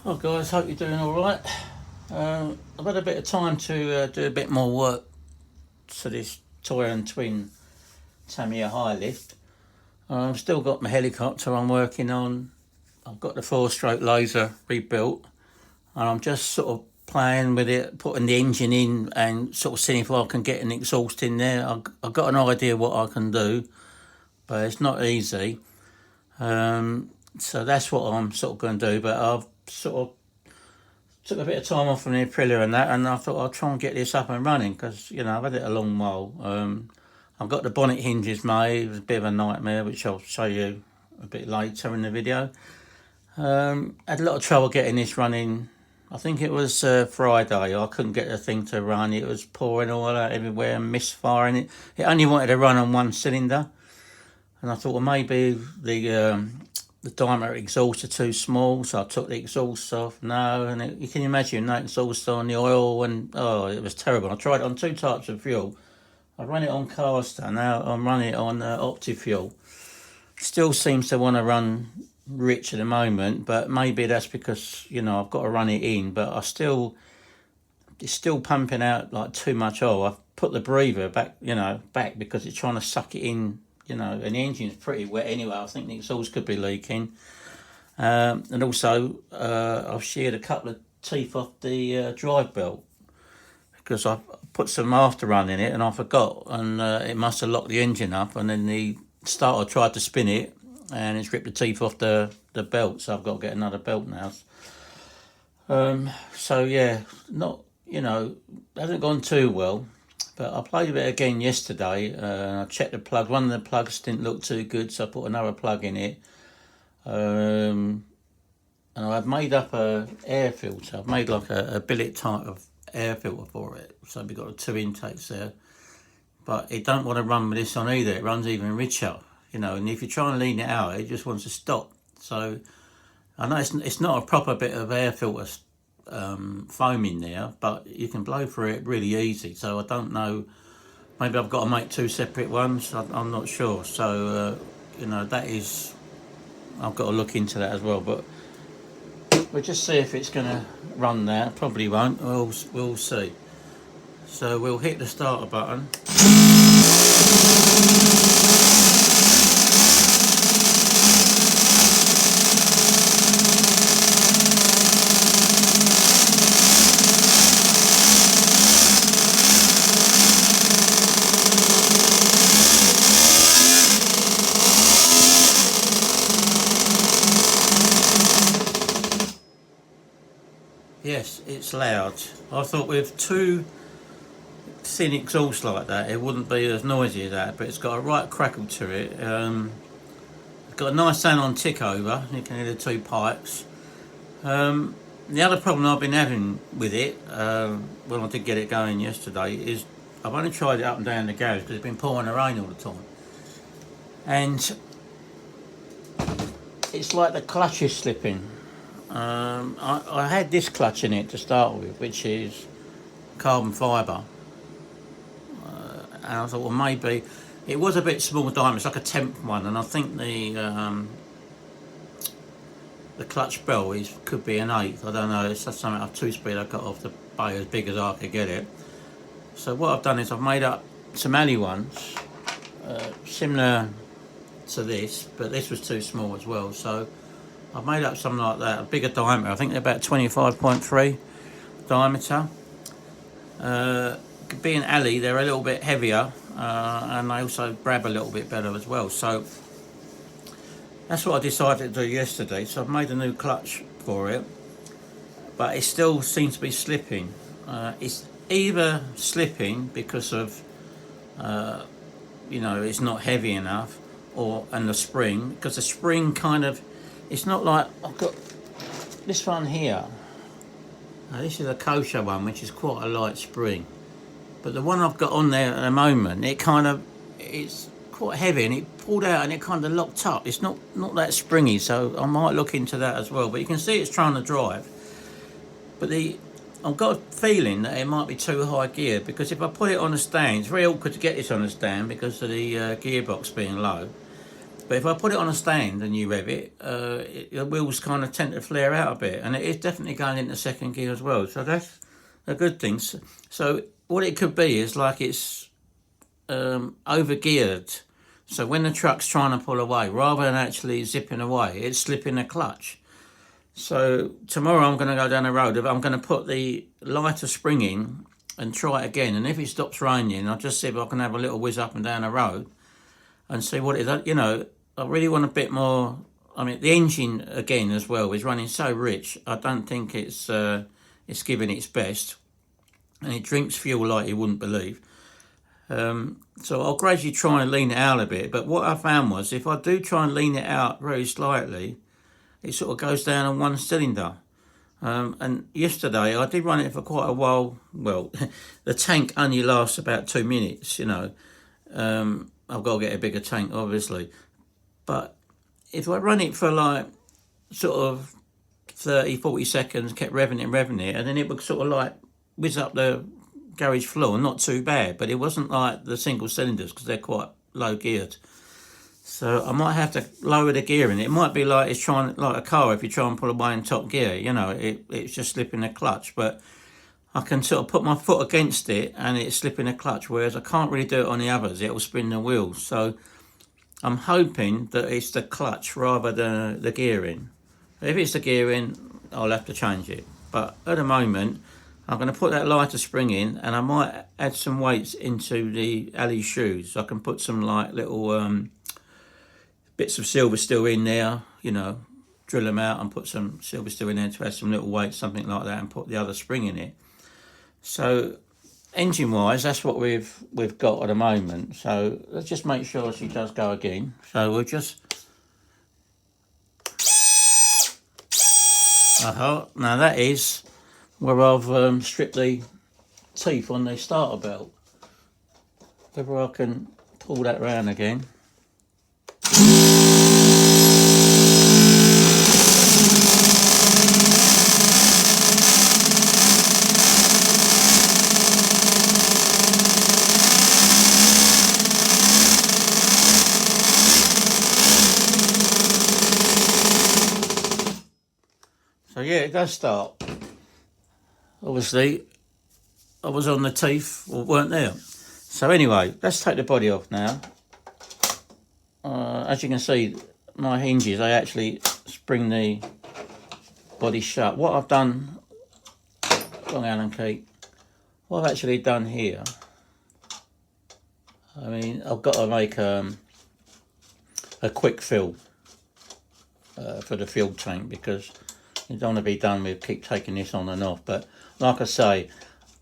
Oh guys, hope you're doing alright. I've had a bit of time to do a bit more work to this Toyan Twin Tamiya high lift. I've still got my helicopter I'm working on. I've got the 4-stroke laser rebuilt, and I'm just sort of playing with it, putting the engine in and sort of seeing if I can get an exhaust in there. I've got an idea what I can do, but it's not easy. So that's what I'm sort of going to do, but I've sort of took a bit of time off from the Aprilia and that, and I thought I'll try and get this up and running because, I've had it a long while. I've got the bonnet hinges made. It was a bit of a nightmare, which I'll show you a bit later in the video. Had a lot of trouble getting this running. I think it was Friday. I couldn't get the thing to run. It was pouring oil out everywhere and misfiring it. It only wanted to run on one cylinder, and I thought, well, maybe the diameter exhaust are too small, so I took the exhaust off. No, and you can imagine that exhaust on the oil, and it was terrible. I tried it on 2 types of fuel. I ran it on caster, now I'm running it on OptiFuel. Still seems to want to run rich at the moment, but maybe that's because I've got to run it in, but it's still pumping out like too much oil. I've put the breather back because it's trying to suck it in. And the engine's pretty wet anyway. I think the exhaust could be leaking. And also, I've sheared a couple of teeth off the drive belt because I put some after run in it and I forgot, and it must have locked the engine up, and then the starter tried to spin it and it's ripped the teeth off the belt, so I've got to get another belt now. So yeah, not, hasn't gone too well. But I played with it again yesterday. I checked the plug. One of the plugs didn't look too good, so I put another plug in it. And I've made up a air filter. I've made like a billet type of air filter for it. So we've got 2 intakes there. But it don't want to run with this on either. It runs even richer, and if you try and lean it out, it just wants to stop. So I know it's not a proper bit of air filter foam in there, but you can blow through it really easy. So I don't know, maybe I've got to make 2 separate ones. I'm not sure. So that is, I've got to look into that as well. But we'll just see if it's going to run there. Probably won't. We'll see. So we'll hit the starter button. Yes, it's loud. I thought with 2 thin exhausts like that, it wouldn't be as noisy as that, but it's got a right crackle to it. It's got a nice sound on tick over. You can hear the 2 pipes. The other problem I've been having with it, when I did get it going yesterday, is I've only tried it up and down the garage because it's been pouring the rain all the time. And it's like the clutch is slipping. I had this clutch in it to start with, which is carbon fibre, and I thought, well, maybe it was a bit small diameter. It's like a 10th one, and I think the clutch bell could be an 1/8. I don't know. It's just something, a 2-speed I got off the bay as big as I could get it. So what I've done is I've made up some alley ones, similar to this, but this was too small as well. So I've made up something like that, a bigger diameter. I think they're about 25.3 diameter. Being alley, they're a little bit heavier, and they also grab a little bit better as well. So that's what I decided to do yesterday. So I've made a new clutch for it, but it still seems to be slipping. It's either slipping because of, it's not heavy enough, and the spring, because the spring kind of, it's not like, I've got this one here. This is a kosher one, which is quite a light spring. But the one I've got on there at the moment, it's quite heavy, and it pulled out and it kind of locked up. It's not that springy, so I might look into that as well. But you can see it's trying to drive. But I've got a feeling that it might be too high gear, because if I put it on a stand, it's very awkward to get this on a stand because of the gearbox being low. But if I put it on a stand and you rev it, the wheels kind of tend to flare out a bit, and it is definitely going into second gear as well. So that's a good thing. So what it could be is like it's overgeared. So when the truck's trying to pull away, rather than actually zipping away, it's slipping the clutch. So tomorrow I'm going to go down the road. I'm going to put the lighter spring in and try it again. And if it stops raining, I'll just see if I can have a little whiz up and down the road and see what it is. You know, I really want a bit more. I mean, the engine again as well is running so rich. I don't think it's giving its best, and it drinks fuel like you wouldn't believe. So I'll gradually try and lean it out a bit. But what I found was if I do try and lean it out very slightly, it sort of goes down on one cylinder. And yesterday I did run it for quite a while. Well, the tank only lasts about 2 minutes, you know. I've got to get a bigger tank, obviously. But if I run it for like sort of 30, 40 seconds, kept revving it, and then it would sort of like whiz up the garage floor, not too bad, but it wasn't like the single cylinders because they're quite low geared. So I might have to lower the gear in it. It might be like it's trying, like a car, if you try and pull away in top gear, you know, it's just slipping the clutch. But I can sort of put my foot against it and it's slipping the clutch, whereas I can't really do it on the others. It will spin the wheels. So I'm hoping that it's the clutch rather than the gearing. If it's the gearing, I'll have to change it. But at the moment, I'm going to put that lighter spring in, and I might add some weights into the alley shoes. So I can put some like little bits of silver steel in there, you know, drill them out and put some silver steel in there to add some little weights, something like that, and put the other spring in it. So engine wise, that's what we've got at the moment. So let's just make sure she does go again. So we'll just now that is where I've stripped the teeth on the starter belt. Whether I can pull that round again. So yeah, it does start. Obviously, I was on the teeth, or weren't there. So anyway, let's take the body off now. As you can see, my hinges, they actually spring the body shut. What I've done, long Allen key, what I've actually done here, I mean, I've got to make a quick fill for the fuel tank, because you don't want to be done with keep taking this on and off. But like I say,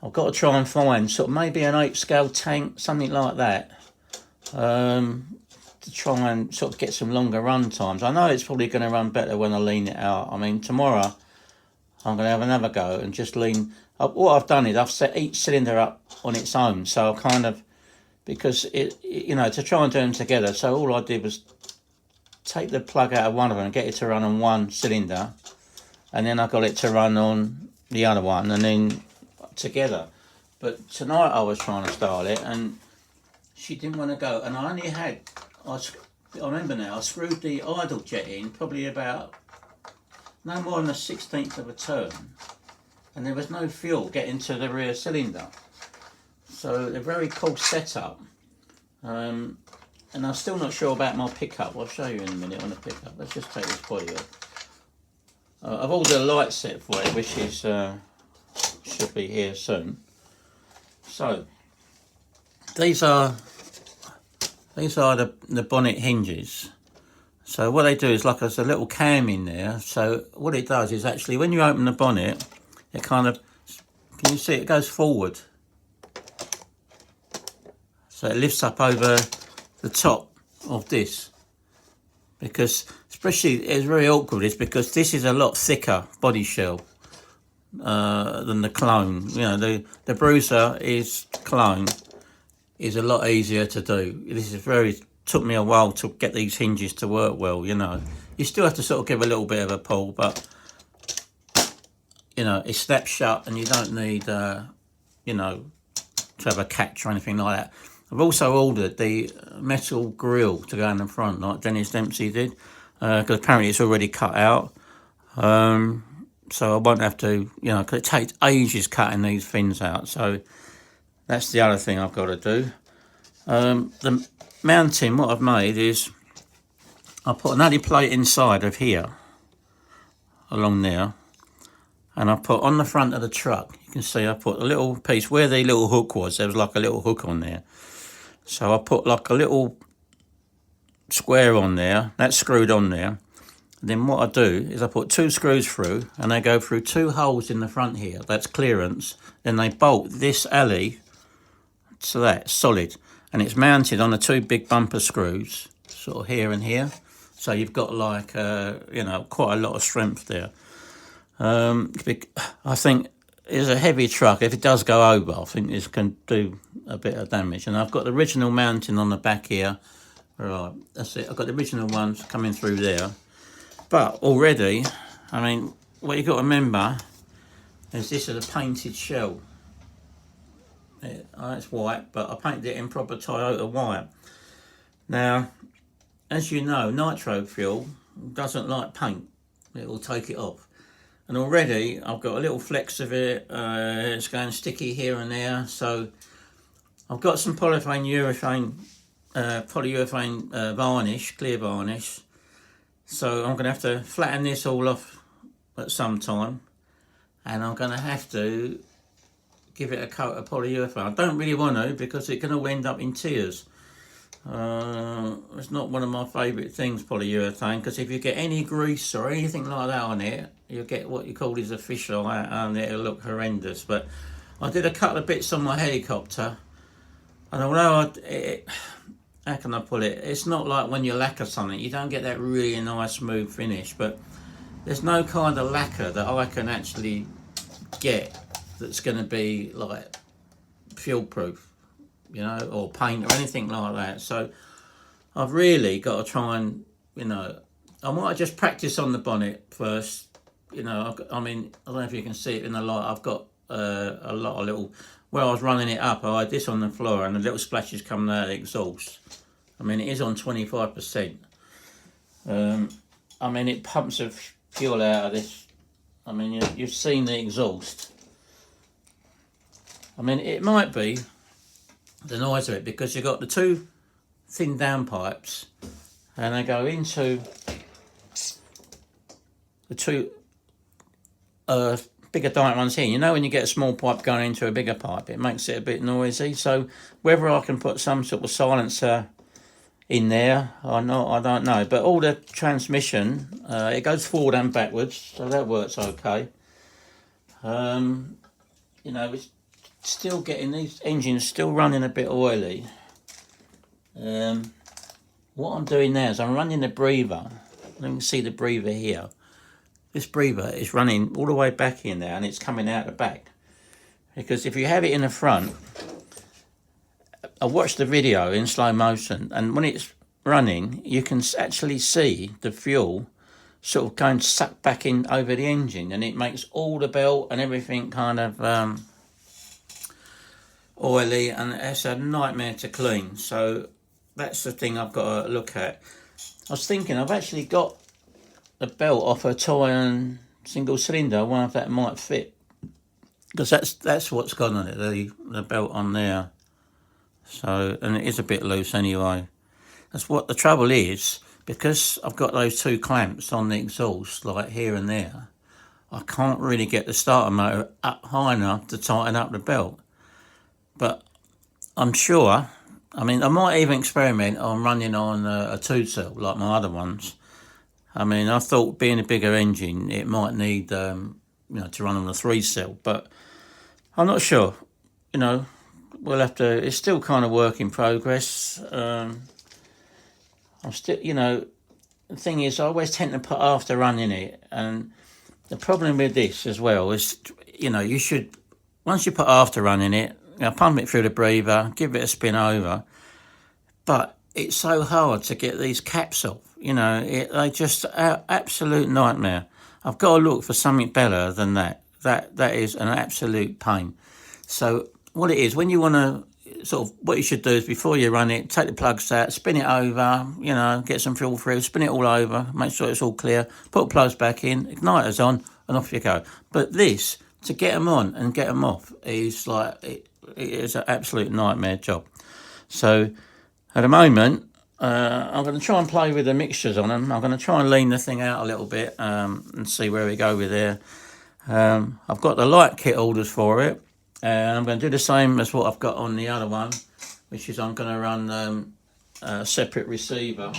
I've got to try and find sort of maybe an 8 scale tank, something like that, to try and sort of get some longer run times. I know it's probably going to run better when I lean it out. I mean, tomorrow I'm going to have another go and just lean. What I've done is I've set each cylinder up on its own. So I kind of, because it, you know, to try and do them together. So all I did was take the plug out of one of them and get it to run on one cylinder, and then I got it to run on the other one, and then together. But tonight I was trying to style it and she didn't want to go, and I only had, I remember now, I screwed the idle jet in probably about no more than a 16th of a turn, and there was no fuel getting to the rear cylinder. So a very cool setup, and I'm still not sure about my pickup. I'll show you in a minute on the pickup. Let's just take this body off. I've ordered a light set for it, which is should be here soon. So these are the bonnet hinges. So what they do is, like, there's a little cam in there. So what it does is actually when you open the bonnet, it kind of, can you see it goes forward? So it lifts up over the top of this, because especially it's very awkward, is because this is a lot thicker body shell than the clone. You know, the bruiser is clone is a lot easier to do. This is took me a while to get these hinges to work well, you know. You still have to sort of give a little bit of a pull, but you know, it snaps shut and you don't need you know, to have a catch or anything like that. I've also ordered the metal grill to go in the front, like Dennis Dempsey did, because apparently it's already cut out. So I won't have to, because it takes ages cutting these fins out. So that's the other thing I've got to do. The mounting, what I've made is I put an alley plate inside of here, along there, and I put on the front of the truck, you can see I put a little piece where the little hook was. There was like a little hook on there. So I put like a little square on there, that's screwed on there. Then what I do is I put 2 screws through, and they go through 2 holes in the front here. That's clearance. Then they bolt this alley to that, solid. And it's mounted on the 2 big bumper screws, sort of here and here. So you've got like, quite a lot of strength there. I think it's a heavy truck. If it does go over, I think this can do a bit of damage. And I've got the original mounting on the back here. Right, that's it. I've got the original ones coming through there. But already, I mean, what you've got to remember is this is a painted shell. It's white, but I painted it in proper Toyota white. Now, as you know, nitro fuel doesn't like paint. It will take it off. And already, I've got a little flecks of it. It's going sticky here and there. So, I've got some polyurethane varnish, clear varnish. So I'm going to have to flatten this all off at some time, and I'm going to have to give it a coat of polyurethane. I don't really want to, because it can all end up in tears. It's not one of my favourite things, polyurethane, because if you get any grease or anything like that on it, you'll get what you call a fish eye, and it'll look horrendous. But I did a couple of bits on my helicopter, and although how can I put it? It's not like when you lacquer something, you don't get that really nice smooth finish, but there's no kind of lacquer that I can actually get that's going to be like fuel proof, or paint or anything like that. So I've really got to try and, I might just practice on the bonnet first. I mean, I don't know if you can see it in the light. I've got a lot of little, where I was running it up, I had this on the floor and the little splashes coming out of the exhaust. I mean, it is on 25%. I mean, it pumps the fuel out of this. I mean, you've seen the exhaust. I mean, it might be the noise of it, because you've got the 2 thin downpipes, and they go into the 2 bigger diameter ones here. When you get a small pipe going into a bigger pipe, it makes it a bit noisy. So whether I can put some sort of silencer in there or not, I don't know. But all the transmission, it goes forward and backwards, so that works okay. It's still getting, these engines still running a bit oily. What I'm doing now is I'm running the breather. You can see the breather here. This breather is running all the way back in there, and it's coming out the back. Because if you have it in the front, I watched the video in slow motion, and when it's running, you can actually see the fuel sort of going sucked back in over the engine, and it makes all the belt and everything kind of oily, and it's a nightmare to clean. So that's the thing I've got to look at. I was thinking I've actually got the belt off a Toyan single cylinder, one of that might fit, because that's what's gone on it, the belt on there. So, and it is a bit loose anyway. That's what the trouble is, because I've got those 2 clamps on the exhaust, like here and there. I can't really get the starter motor up high enough to tighten up the belt. But I'm sure, I mean, I might even experiment on running on a 2-cell like my other ones. I mean, I thought being a bigger engine, it might need, to run on a 3-cell, but I'm not sure. We'll have to, it's still kind of work in progress. I'm still, the thing is, I always tend to put after running it, and the problem with this as well is, you should, once you put after running it, pump it through the breather, give it a spin over, but it's so hard to get these caps off. They just absolute nightmare. I've got to look for something better than that. That is an absolute pain. So what it is, when you want to sort of what you should do is before you run it, take the plugs out, spin it over, you know, get some fuel through, spin it all over, make sure it's all clear, put the plugs back in, igniters on, and off you go. But this, to get them on and get them off, is like, it is an absolute nightmare job. So at the moment, I'm going to try and play with the mixtures on them. I'm going to try and lean the thing out a little bit and see where we go with there. I've got the light kit orders for it. I'm going to do the same as what I've got on the other one, which is I'm going to run a separate receiver,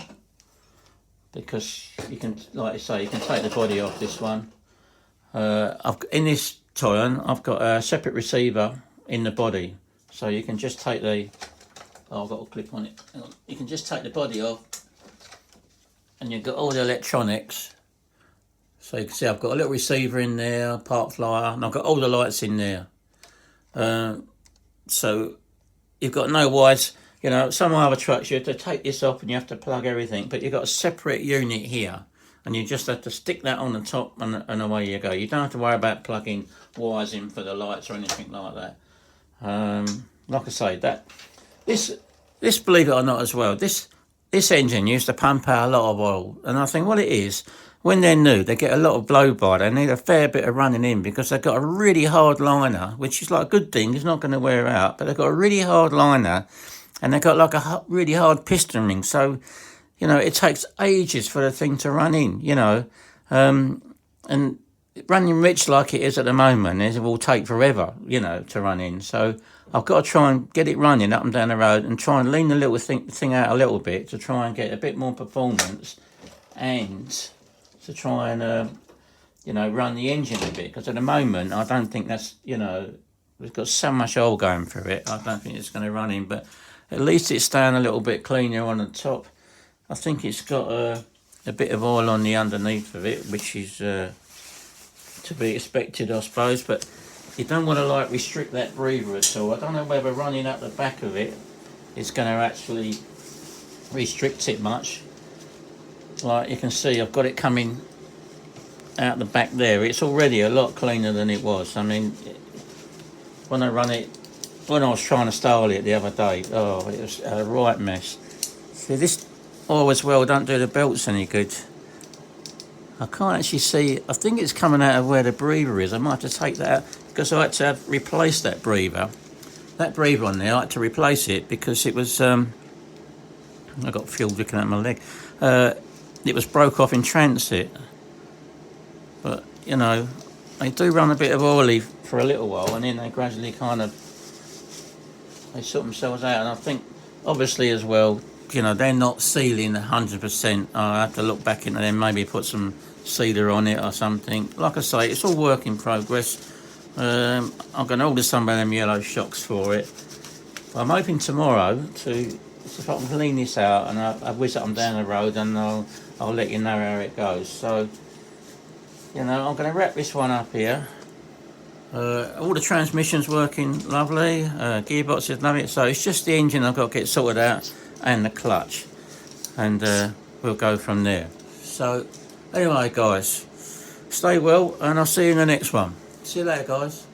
because you can, like I say, you can take the body off this one. In this Toyan, I've got a separate receiver in the body, so you can just take the, I've got a clip on it. You can just take the body off, and you've got all the electronics. So you can see I've got a little receiver in there, part flyer, and I've got all the lights in there. So you've got no wires. You know, some other trucks you have to take this off and you have to plug everything, but you've got a separate unit here, and you just have to stick that on the top, and away you go. You don't have to worry about plugging wires in for the lights or anything like that. Like I say, this believe it or not as well, this engine used to pump out a lot of oil, and I think what it is, when they're new, they get a lot of blow by. They need a fair bit of running in, because they've got a really hard liner, which is like a good thing. It's not going to wear out, but they've got a really hard liner, and they've got like a really hard piston ring. So, you know, it takes ages for the thing to run in, you know. And running rich like it is at the moment, it will take forever, you know, to run in. So I've got to try and get it running up and down the road, and try and lean the little thing out a little bit to try and get a bit more performance, and to try and, you know, run the engine a bit. Because at the moment, I don't think that's, you know, we've got so much oil going through it, I don't think it's going to run in. But at least it's staying a little bit cleaner on the top. I think it's got a bit of oil on the underneath of it, which is to be expected, I suppose. But you don't want to, like, restrict that breather at all. I don't know whether running up the back of it is going to actually restrict it much. Like you can see, I've got it coming out the back there. It's already a lot cleaner than it was. I mean, when I was trying to style it the other day, oh, it was a right mess. See, this oil as well don't do the belts any good. I can't actually see, I think it's coming out of where the breather is. I might have to take that out, because I had to replace that breather. That breather on there, I had to replace it because it was, I got fuel looking at my leg. It was broke off in transit. But, you know, they do run a bit of oily for a little while, and then they gradually kind of, they sort themselves out. And I think, obviously as well, you know, they're not sealing 100%. I have to look back into them, maybe put some sealer on it or something. Like I say, it's all work in progress. I'm going to order some of them yellow shocks for it. I'm hoping tomorrow to, if I can clean this out, and I'll whiz them down the road, and I'll let you know how it goes. So, you know, I'm going to wrap this one up here. All the transmission's working lovely. Gearbox is lovely. So it's just the engine I've got to get sorted out, and the clutch. And we'll go from there. So, anyway, guys, stay well, and I'll see you in the next one. See you later, guys.